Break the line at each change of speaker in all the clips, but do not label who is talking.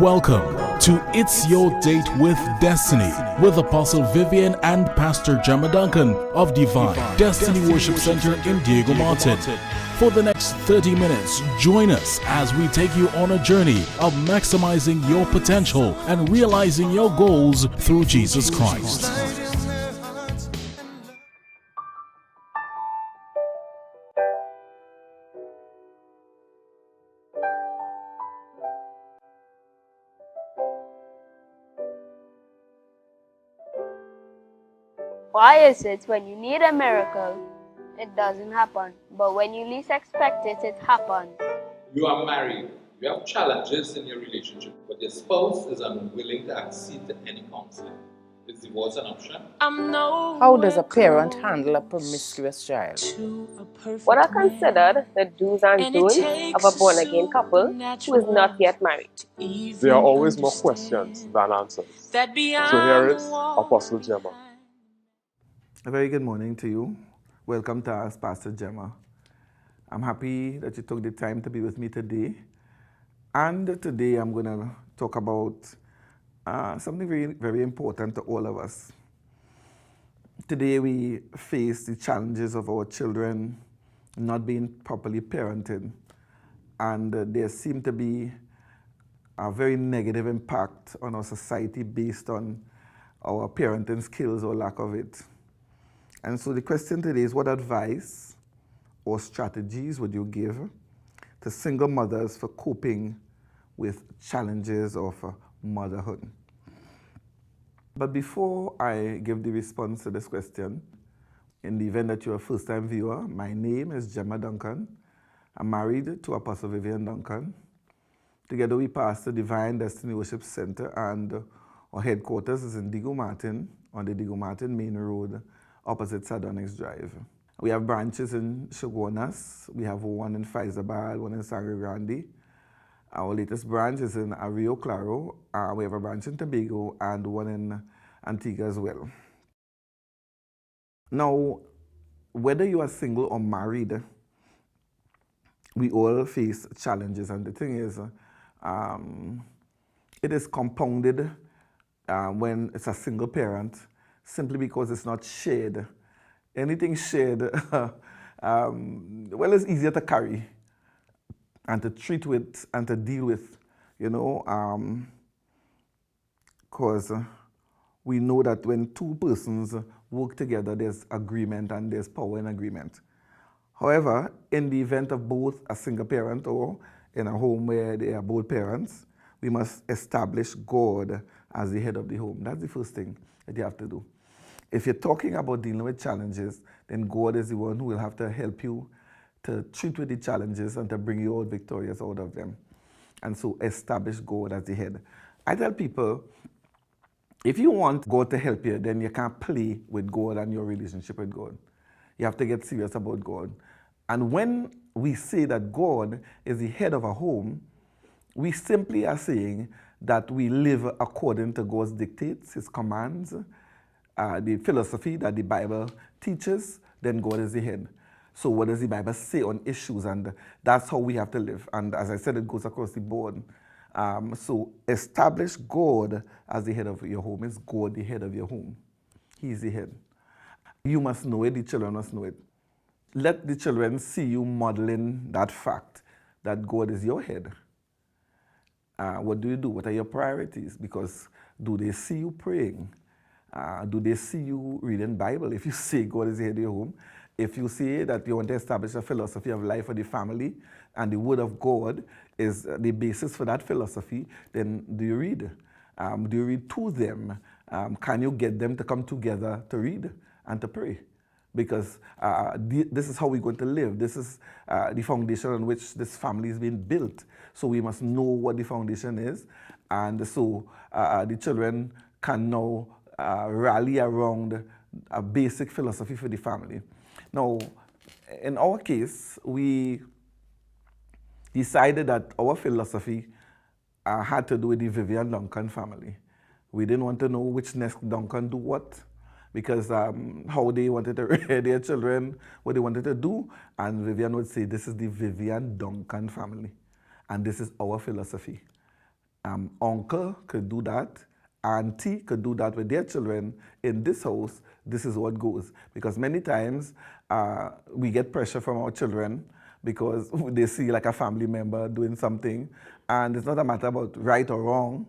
Welcome to It's Your Date with Destiny with Apostle Vivian and Pastor Jemma Duncan of Divine Destiny Worship Center in Diego Martin. For the next 30 minutes, join us as we take you on a journey of maximizing your potential and realizing your goals through Jesus Christ.
Why is it when you need a miracle, it doesn't happen, but when you least expect it, it happens?
You are married, you have challenges in your relationship, but your spouse is unwilling to accede to any counseling. Is divorce an option?
How does a parent handle a promiscuous child?
What are considered the do's and don'ts of a born-again couple who is not yet married?
There are always more questions than answers. So here is Apostle Jemma.
A very good morning to you. Welcome to us, Pastor Jemma. I'm happy that you took the time to be with me today. And today I'm going to talk about something very, very important to all of us. Today we face the challenges of our children not being properly parented. And there seems to be a very negative impact on our society based on our parenting skills or lack of it. And so the question today is, what advice or strategies would you give to single mothers for coping with challenges of motherhood? But before I give the response to this question, in the event that you're a first-time viewer, my name is Jemma Duncan. I'm married to Apostle Vivian Duncan. Together we pastor Divine Destiny Worship Center, and our headquarters is in Diego Martin, on the Diego Martin Main Road, opposite Sardonynx Drive. We have branches in Shogunas. We have one in Faizabal, one in Sangre Grande. Our latest branch is in Rio Claro. We have a branch in Tobago and one in Antigua as well. Now, whether you are single or married, we all face challenges, and the thing is, it is compounded when it's a single parent, simply because it's not shared. Anything shared, well, it's easier to carry and to treat with and to deal with, because we know that when two persons work together, there's agreement and there's power in agreement. However, in the event of both a single parent or in a home where they are both parents, we must establish God as the head of the home. That's the first thing that you have to do. If you're talking about dealing with challenges, then God is the one who will have to help you to treat with the challenges and to bring you out victorious out of them. And so establish God as the head. I tell people, if you want God to help you, then you can't play with God and your relationship with God. You have to get serious about God. And when we say that God is the head of a home, we simply are saying that we live according to God's dictates, His commands, the philosophy that the Bible teaches, then God is the head. So what does the Bible say on issues? And that's how we have to live. And as I said, it goes across the board. So establish God as the head of your home. Is God the head of your home? He is the head. You must know it. The children must know it. Let the children see you modeling that fact that God is your head. What do you do? What are your priorities? Because do they see you praying? Do they see you reading Bible? If you say God is the head of your home, if you say that you want to establish a philosophy of life for the family, and the Word of God is the basis for that philosophy, then do you read? Do you read to them? Can you get them to come together to read and to pray? Because this is how we're going to live. This is the foundation on which this family is being built. So we must know what the foundation is. And so the children can now rally around a basic philosophy for the family. Now, in our case, we decided that our philosophy had to do with the Vivian Duncan family. We didn't want to know which next Duncan do what, because how they wanted to rear their children, what they wanted to do, and Vivian would say, this is the Vivian Duncan family, and this is our philosophy. Uncle could do that, auntie could do that with their children. In this house, this is what goes. Because many times we get pressure from our children because they see like a family member doing something, and it's not a matter about right or wrong,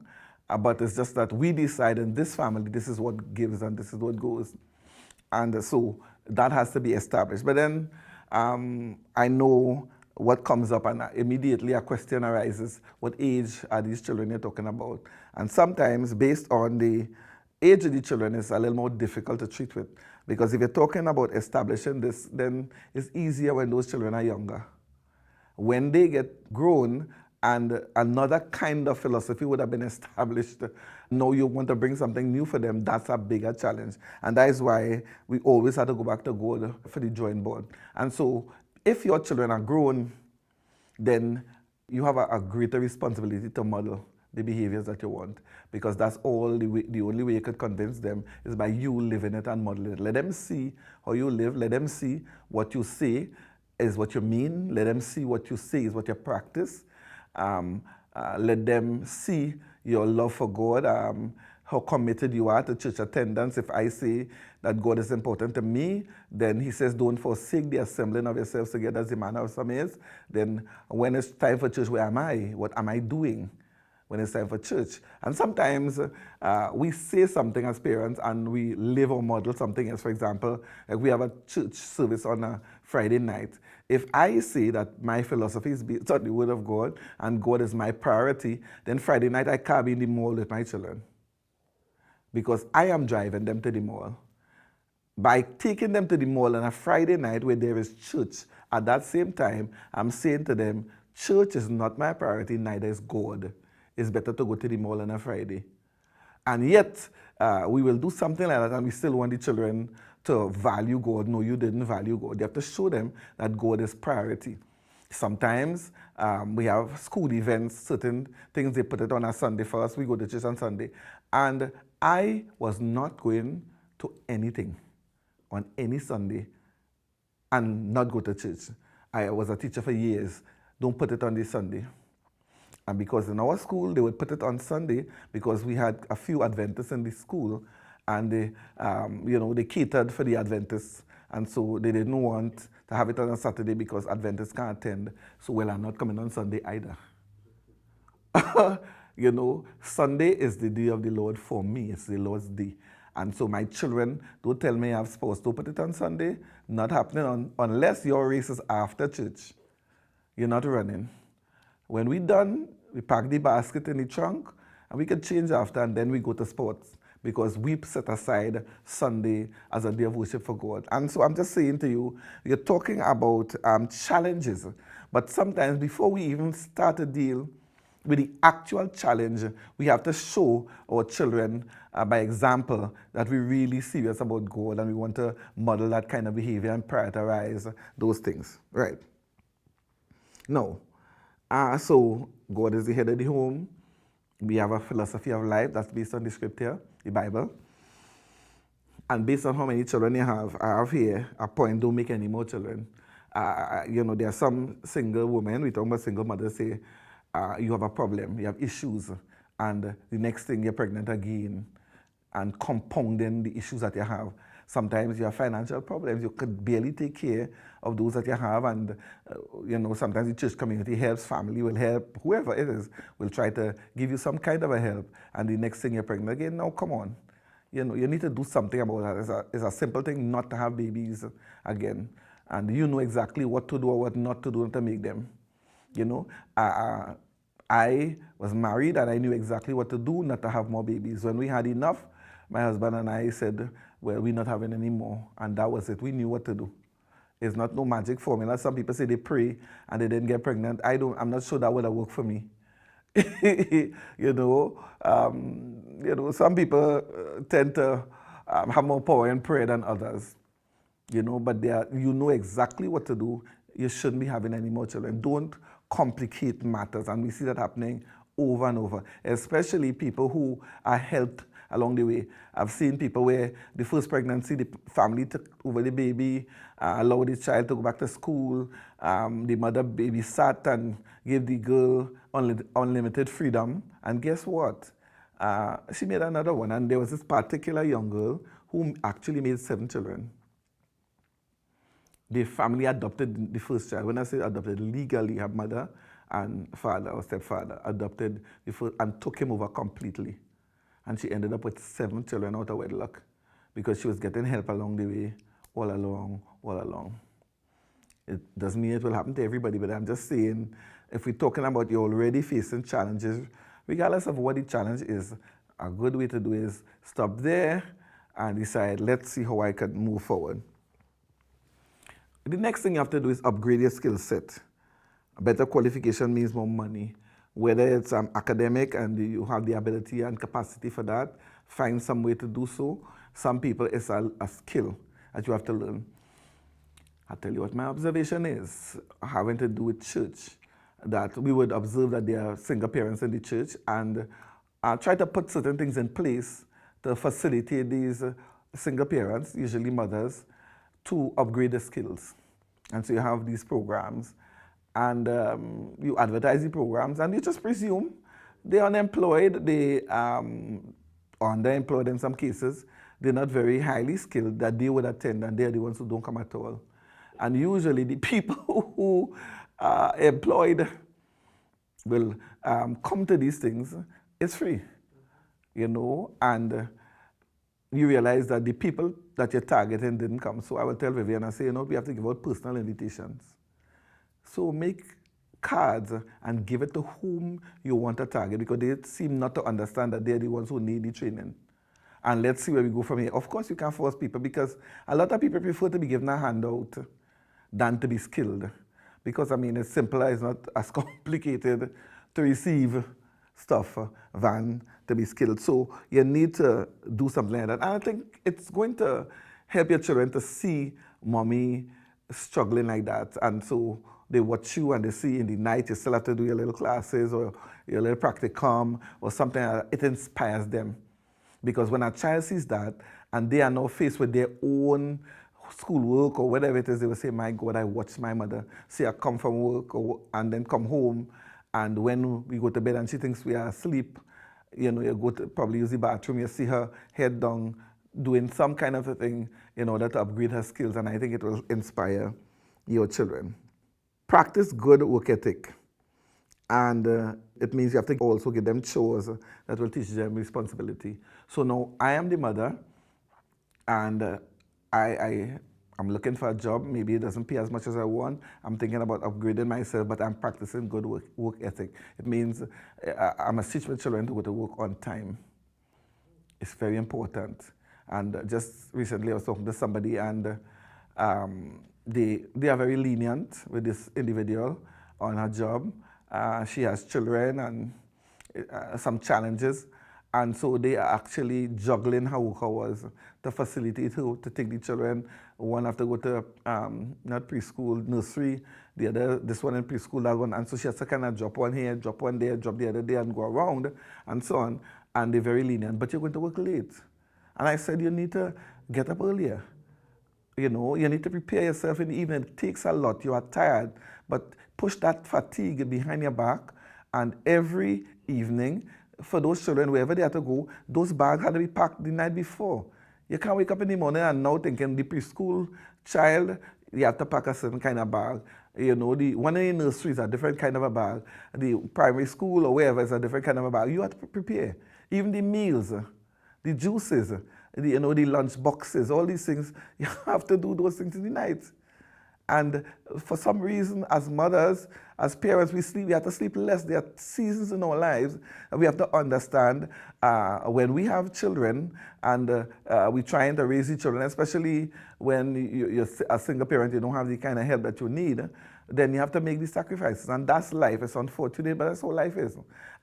but it's just that we decide in this family this is what gives and this is what goes. And so that has to be established. But then I know what comes up, and immediately a question arises: what age are these children you're talking about? And sometimes, based on the age of the children, it's a little more difficult to treat with. Because if you're talking about establishing this, then it's easier when those children are younger. When they get grown and another kind of philosophy would have been established, now you want to bring something new for them, that's a bigger challenge. And that is why we always have to go back to God for the drawing board. And so if your children are grown, then you have a greater responsibility to model the behaviors that you want, because that's all the only way you could convince them is by you living it and modeling it. Let them see how you live. Let them see what you say is what you mean. Let them see what you say is what you practice. Let them see your love for God, how committed you are to church attendance. If I say that God is important to me, then he says, don't forsake the assembling of yourselves together as the manner of some is. Then when it's time for church, where am I? What am I doing when it's time for church? And sometimes we say something as parents and we live or model something else. For example, like we have a church service on a Friday night. If I say that my philosophy is based on the Word of God and God is my priority, then Friday night I can't be in the mall with my children, because I am driving them to the mall. By taking them to the mall on a Friday night where there is church, at that same time, I'm saying to them, church is not my priority, neither is God. It's better to go to the mall on a Friday. And yet, we will do something like that and we still want the children to value God. No, you didn't value God. You have to show them that God is priority. Sometimes we have school events, certain things, they put it on a Sunday for us. We go to church on Sunday. And I was not going to anything on any Sunday and not go to church. I was a teacher for years. Don't put it on this Sunday. And because in our school, they would put it on Sunday because we had a few Adventists in the school, and they, they catered for the Adventists. And so they didn't want to have it on a Saturday because Adventists can't attend. So, well, I'm not coming on Sunday either. Sunday is the day of the Lord for me. It's the Lord's day. And so my children, don't tell me I'm supposed to put it on Sunday. Not happening unless your race is after church. You're not running. When we're done, we pack the basket in the trunk, and we can change after, and then we go to sports, because we set aside Sunday as a day of worship for God. And so I'm just saying to you, you're talking about challenges, but sometimes before we even start to deal with the actual challenge, we have to show our children by example that we're really serious about God and we want to model that kind of behavior and prioritize those things. Right. Now, so God is the head of the home. We have a philosophy of life that's based on the scripture, the Bible. And based on how many children you have, I have here a point: don't make any more children. There are some single women, we talk about single mothers, say you have a problem, you have issues, and the next thing you're pregnant again, and compounding the issues that you have. Sometimes you have financial problems. You could barely take care of those that you have. And, sometimes the church community helps, family will help, whoever it is will try to give you some kind of a help. And the next thing you're pregnant again, now come on. You need to do something about that. It's a simple thing not to have babies again. And you know exactly what to do or what not to do to make them. I was married and I knew exactly what to do not to have more babies. When we had enough, my husband and I said, well, we're not having any more. And that was it. We knew what to do. It's not no magic formula. Some people say they pray and they didn't get pregnant. I'm not sure that would have worked for me. Some people tend to have more power in prayer than others. But you know exactly what to do. You shouldn't be having any more children. Don't complicate matters. And we see that happening over and over, especially people who are health along the way. I've seen people where the first pregnancy, the family took over the baby, allowed the child to go back to school. The mother babysat and gave the girl unlimited freedom. And guess what? She made another one. And there was this particular young girl who actually made 7 children. The family adopted the first child. When I say adopted, legally, her mother and father or stepfather adopted the first and took him over completely. And she ended up with 7 children out of wedlock because she was getting help along the way, all along. It doesn't mean it will happen to everybody, but I'm just saying, if we're talking about you're already facing challenges, regardless of what the challenge is, a good way to do is stop there and decide, let's see how I can move forward. The next thing you have to do is upgrade your skill set. A better qualification means more money. Whether it's academic and you have the ability and capacity for that, find some way to do so. Some people, it's a skill that you have to learn. I'll tell you what my observation is, having to do with church, that we would observe that there are single parents in the church and try to put certain things in place to facilitate these single parents, usually mothers, to upgrade the skills. And so you have these programs and you advertise the programs and you just presume they're unemployed, they underemployed in some cases, they're not very highly skilled, that they would attend and they're the ones who don't come at all. And usually the people who are employed will come to these things. It's free, you know, and you realize that the people that you're targeting didn't come. So I will tell Vivian, I say, you know, we have to give out personal invitations. So make cards and give it to whom you want to target because they seem not to understand that they're the ones who need the training. And let's see where we go from here. Of course, you can't force people because a lot of people prefer to be given a handout than to be skilled. Because, I mean, it's simpler, it's not as complicated to receive stuff than to be skilled. So you need to do something like that. And I think it's going to help your children to see mommy struggling like that. And so they watch you and they see in the night you still have to do your little classes or your little practicum or something like that. It inspires them. Because when a child sees that and they are now faced with their own schoolwork or whatever it is, they will say, my God, I watched my mother. See, I come from work and then come home. And when we go to bed and she thinks we are asleep, you know, you go to probably use the bathroom, you see her head down, doing some kind of a thing in order to upgrade her skills. And I think it will inspire your children. Practice good work ethic. And it means you have to also give them chores that will teach them responsibility. So now I am the mother and I'm looking for a job. Maybe it doesn't pay as much as I want. I'm thinking about upgrading myself, but I'm practicing good work ethic. It means I must teach my children to go to work on time. It's very important. And just recently I was talking to somebody and they are very lenient with this individual on her job. She has children and some challenges. And so they are actually juggling her work hours to facilitate her to take the children. One have to go to not preschool, nursery. The other, this one in preschool, that one. And so she has to kind of drop one here, drop one there, drop the other there and go around and so on. And they're very lenient, but you're going to work late. And I said, you need to get up earlier. You know, you need to prepare yourself in the evening. It takes a lot. You are tired, but push that fatigue behind your back. And every evening, for those children, wherever they have to go, those bags had to be packed the night before. You can't wake up in the morning and now thinking the preschool child, you have to pack a certain kind of bag. You know, the one in the nursery is a different kind of a bag. The primary school or wherever is a different kind of a bag. You have to prepare. Even the meals, the juices, the lunch boxes, all these things, you have to do those things in the night. And for some reason, as mothers, as parents, we have to sleep less. There are seasons in our lives, and we have to understand when we have children and we're trying to raise the children, especially when you're a single parent, you don't have the kind of help that you need, then you have to make these sacrifices. And that's life. It's unfortunate, but that's how life is.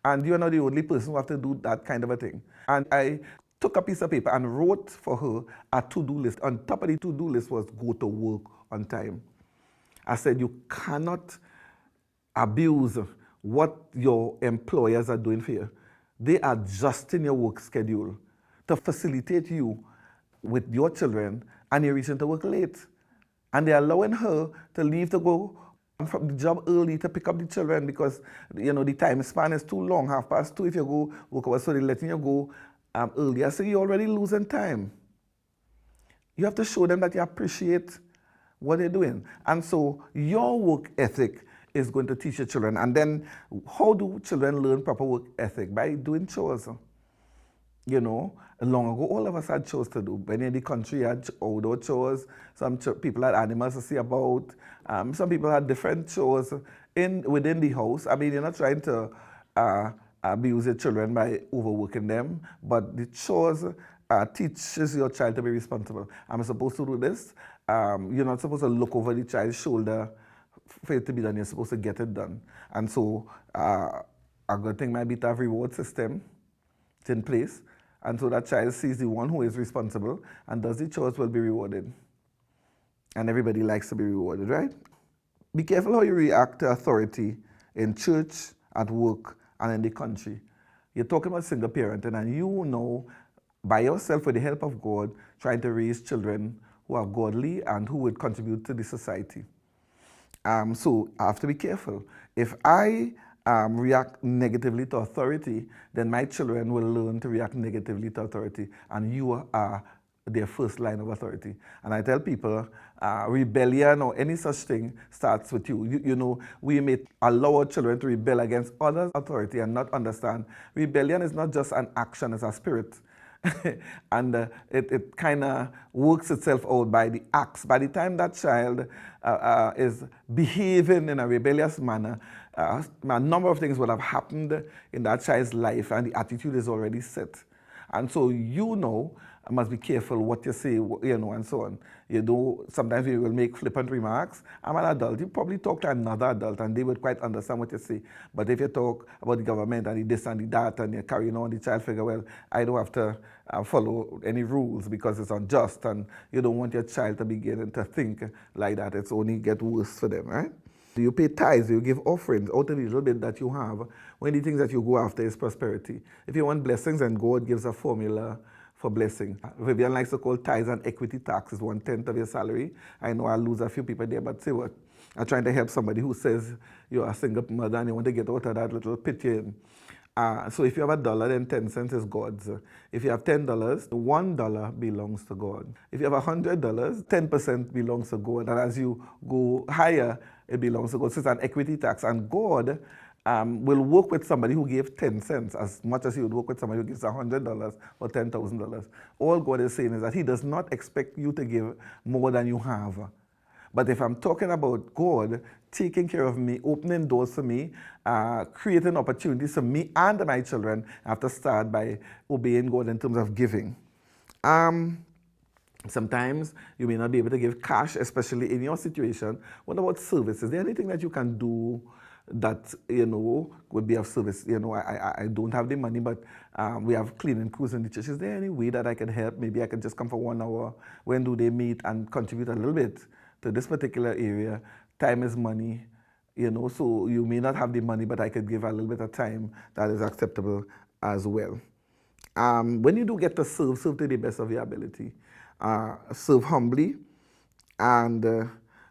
And you're not the only person who have to do that kind of a thing. And I took a piece of paper and wrote for her a to-do list. On top of the to-do list was go to work on time. I said, you cannot abuse what your employers are doing for you. They are adjusting your work schedule to facilitate you with your children, and you're reaching to work late. And they're allowing her to leave to go from the job early to pick up the children because, the time span is too long, 2:30 if you go work hours, so they're letting you go earlier. So you're already losing time. You have to show them that you appreciate what they're doing. And so your work ethic is going to teach your children. And then how do children learn proper work ethic? By doing chores. Long ago, all of us had chores to do. When in the country, you had outdoor chores. Some people had animals to see about. Some people had different chores within the house. I mean, you're not trying to abuse your children by overworking them, but the chores teaches your child to be responsible. I'm supposed to do this. You're not supposed to look over the child's shoulder for it to be done. You're supposed to get it done. And so a good thing might be to have a reward system in place. And so that child sees the one who is responsible and does the chores will be rewarded. And everybody likes to be rewarded, right? Be careful how you react to authority in church, at work, and in the country. You're talking about single parenting, and by yourself, with the help of God, trying to raise children who are godly and who would contribute to the society. So I have to be careful. If I react negatively to authority, then my children will learn to react negatively to authority, and you are their first line of authority. And I tell people, rebellion or any such thing starts with you. We may allow our children to rebel against other authority and not understand. Rebellion is not just an action, it's a spirit. And it kind of works itself out by the acts. By the time that child is behaving in a rebellious manner, a number of things will have happened in that child's life, and the attitude is already set. And so must be careful what you say, and so on. Sometimes you will make flippant remarks. I'm an adult. You probably talk to another adult and they would quite understand what you say. But if you talk about the government and the this and the that and you're carrying on, the child figure, well, I don't have to follow any rules because it's unjust, and you don't want your child to begin to think like that. It's only get worse for them, right? Do you pay tithes? You give offerings out of the little bit that you have when the things that you go after is prosperity. If you want blessings, and God gives a formula for blessing. Vivian likes to call tithes and equity tax is 1/10 of your salary. I know I'll lose a few people there, but say what? I'm trying to help somebody who says you're a single mother and you want to get out of that little pit you're in. So if you have $1, then 10 cents is God's. If you have $10, $1 belongs to God. If you have $100, 10% belongs to God. And as you go higher, it belongs to God. So it's an equity tax. And God will work with somebody who gave 10 cents as much as he would work with somebody who gives $100 or $10,000. All God is saying is that he does not expect you to give more than you have. But if I'm talking about God taking care of me, opening doors for me, creating opportunities for me and my children, I have to start by obeying God in terms of giving. Sometimes you may not be able to give cash, especially in your situation. What about service? Is there anything that you can do that would be of service? I don't have the money, but we have cleaning crews in the church. Is there any way that I can help? Maybe I can just come for 1 hour. When do they meet, and contribute a little bit to this particular area? Time is money, so you may not have the money, but I could give a little bit of time that is acceptable as well. When you do get to serve to the best of your ability. Serve humbly, and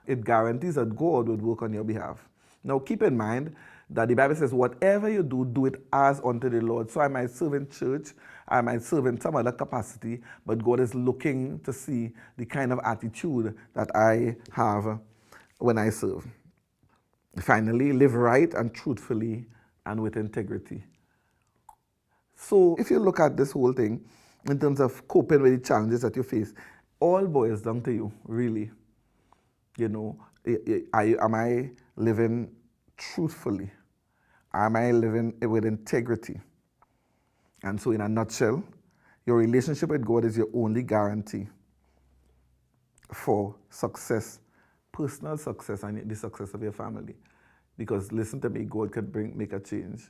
it guarantees that God would work on your behalf. Now keep in mind that the Bible says, whatever you do, do it as unto the Lord. So I might serve in church, I might serve in some other capacity, but God is looking to see the kind of attitude that I have when I serve. Finally, live right and truthfully and with integrity. So if you look at this whole thing in terms of coping with the challenges that you face, all boils down to you, really. Am I living truthfully? Am I living with integrity? And so in a nutshell, your relationship with God is your only guarantee for success, personal success, and the success of your family. Because listen to me, God could make a change.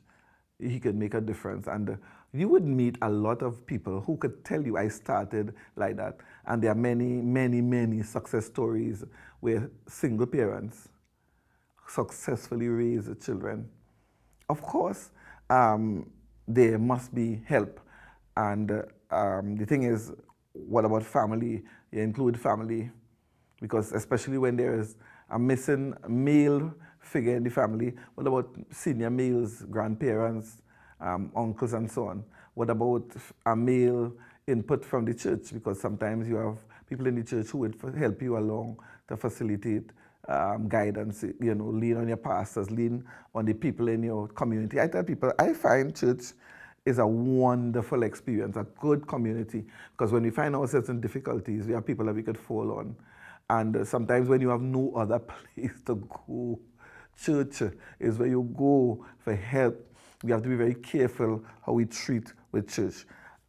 He could make a difference. And you would meet a lot of people who could tell you, I started like that. And there are many, many, many success stories where single parents successfully raise children. Of course, there must be help And the thing is, what about family? You include family, because especially when there is a missing male figure in the family, what about senior males, grandparents, uncles and so on? What about a male input from the church? Because sometimes you have people in the church who would help you along to facilitate guidance, lean on your pastors, lean on the people in your community. I tell people, I find church is a wonderful experience, a good community, because when we find ourselves in difficulties, we have people that we could fall on. And sometimes when you have no other place to go, church is where you go for help. We have to be very careful how we treat with church.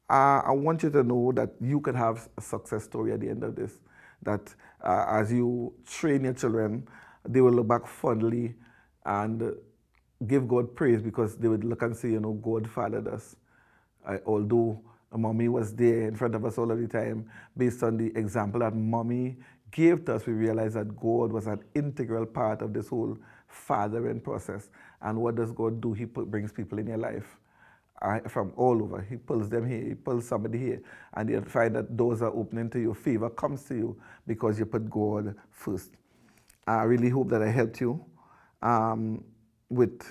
I want you to know that you can have a success story at the end of this, that as you train your children, they will look back fondly and give God praise, because they would look and say, God fathered us. Although mommy was there in front of us all of the time, based on the example that mommy gave to us, we realized that God was an integral part of this whole fathering process. And what does God do? He brings people in your life from all over. He pulls them here, he pulls somebody here, and you'll find that doors are opening to you, favor comes to you because you put God first. I really hope that I helped you with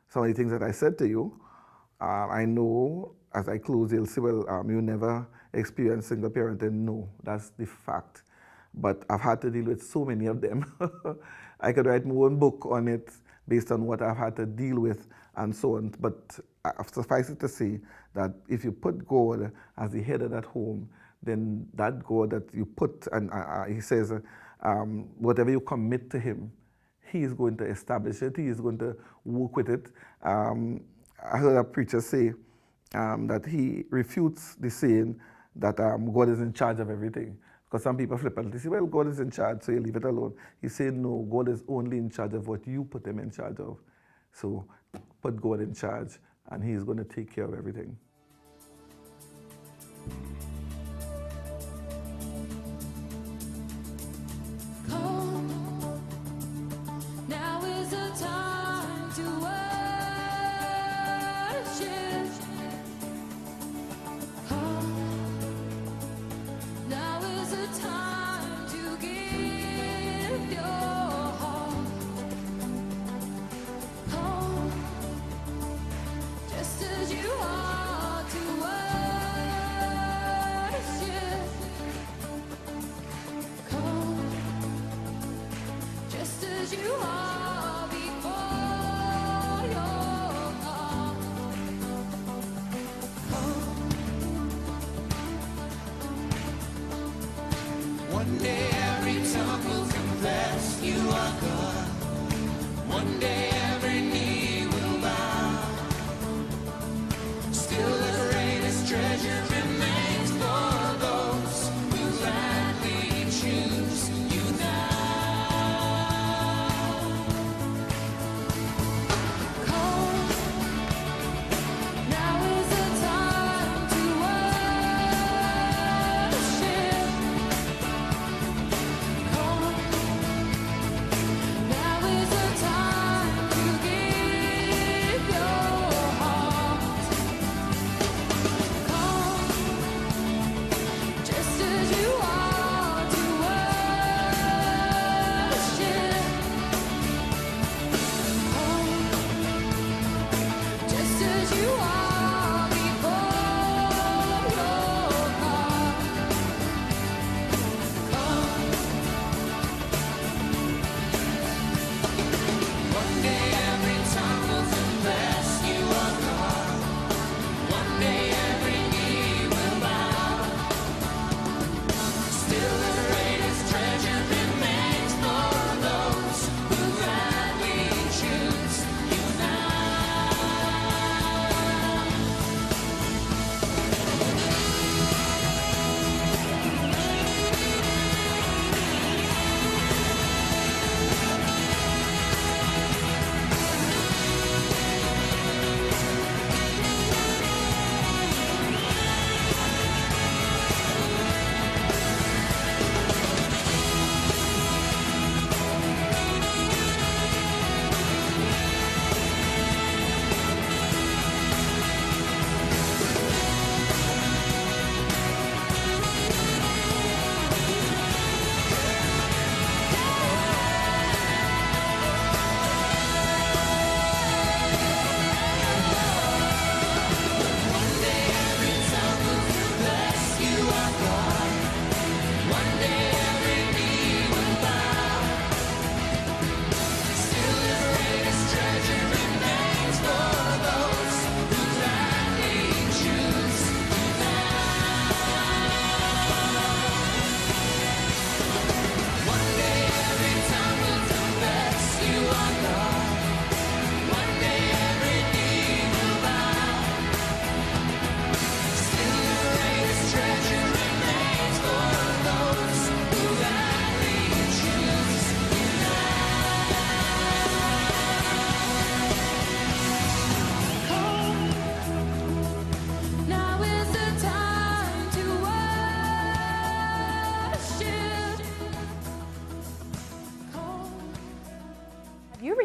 some of the things that I said to you. I know as I close, you'll say, well, you never experienced single parenting. No, that's the fact. But I've had to deal with so many of them. I could write my own book on it based on what I've had to deal with and so on. But suffice it to say that if you put God as the head of that home, then that God that you put, and he says, whatever you commit to him, he is going to establish it. He is going to work with it. I heard a preacher say that he refutes the saying that God is in charge of everything. Because some people flippantly say, well, God is in charge, so you leave it alone. He said, no, God is only in charge of what you put him in charge of. So put God in charge, and he is going to take care of everything.
One day every tongue will confess you are God. One day every knee will bow. Still the greatest treasure remains for those who gladly choose you now. Now is the time to worship.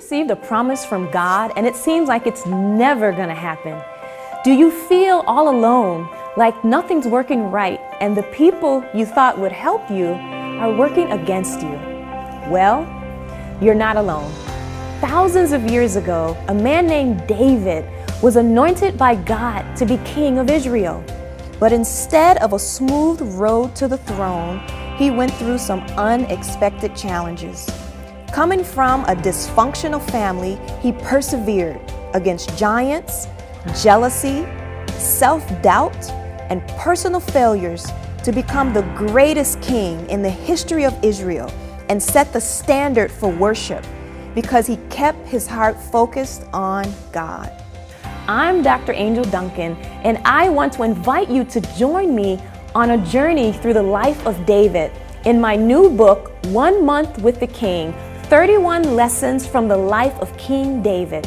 received a promise from God and it seems like it's never gonna happen? Do you feel all alone, like nothing's working right and the people you thought would help you are working against you? Well, you're not alone. Thousands of years ago, a man named David was anointed by God to be king of Israel. But instead of a smooth road to the throne, he went through some unexpected challenges. Coming from a dysfunctional family, he persevered against giants, jealousy, self-doubt, and personal failures to become the greatest king in the history of Israel and set the standard for worship because he kept his heart focused on God. I'm Dr. Angel Duncan, and I want to invite you to join me on a journey through the life of David in my new book, 1 Month with the King, 31 Lessons from the Life of King David.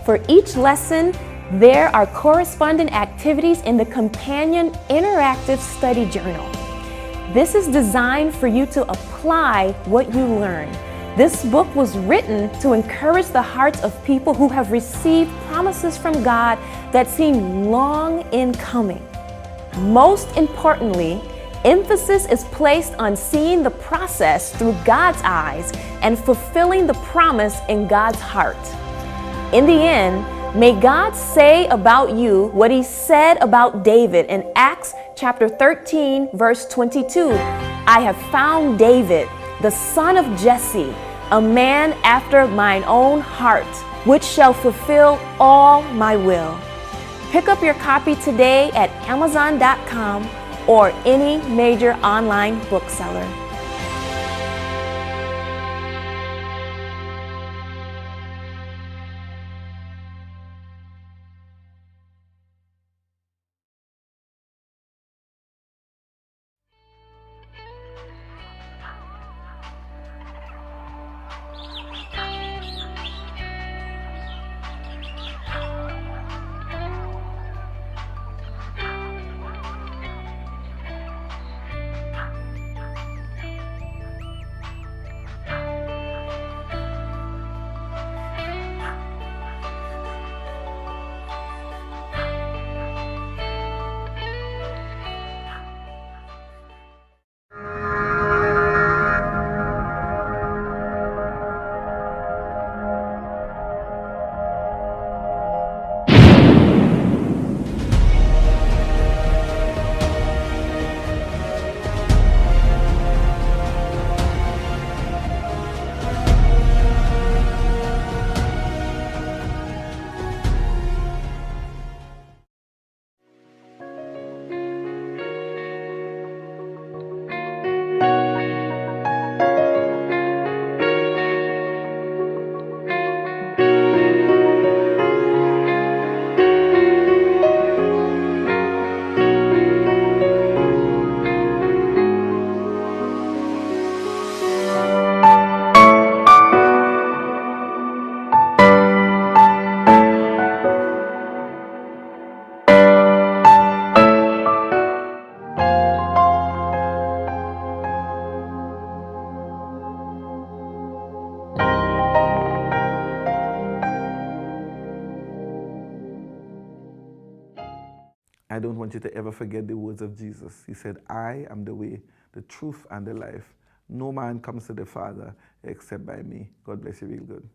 For each lesson, there are corresponding activities in the companion interactive study journal. This is designed for you to apply what you learn. This book was written to encourage the hearts of people who have received promises from God that seem long in coming. Most importantly, emphasis is placed on seeing the process through God's eyes and fulfilling the promise in God's heart. In the end, may God say about you what he said about David in Acts chapter 13, verse 22. I have found David, the son of Jesse, a man after mine own heart, which shall fulfill all my will. Pick up your copy today at Amazon.com or any major online bookseller.
I don't want you to ever forget the words of Jesus. He said, I am the way, the truth, and the life. No man comes to the Father except by me. God bless you real good.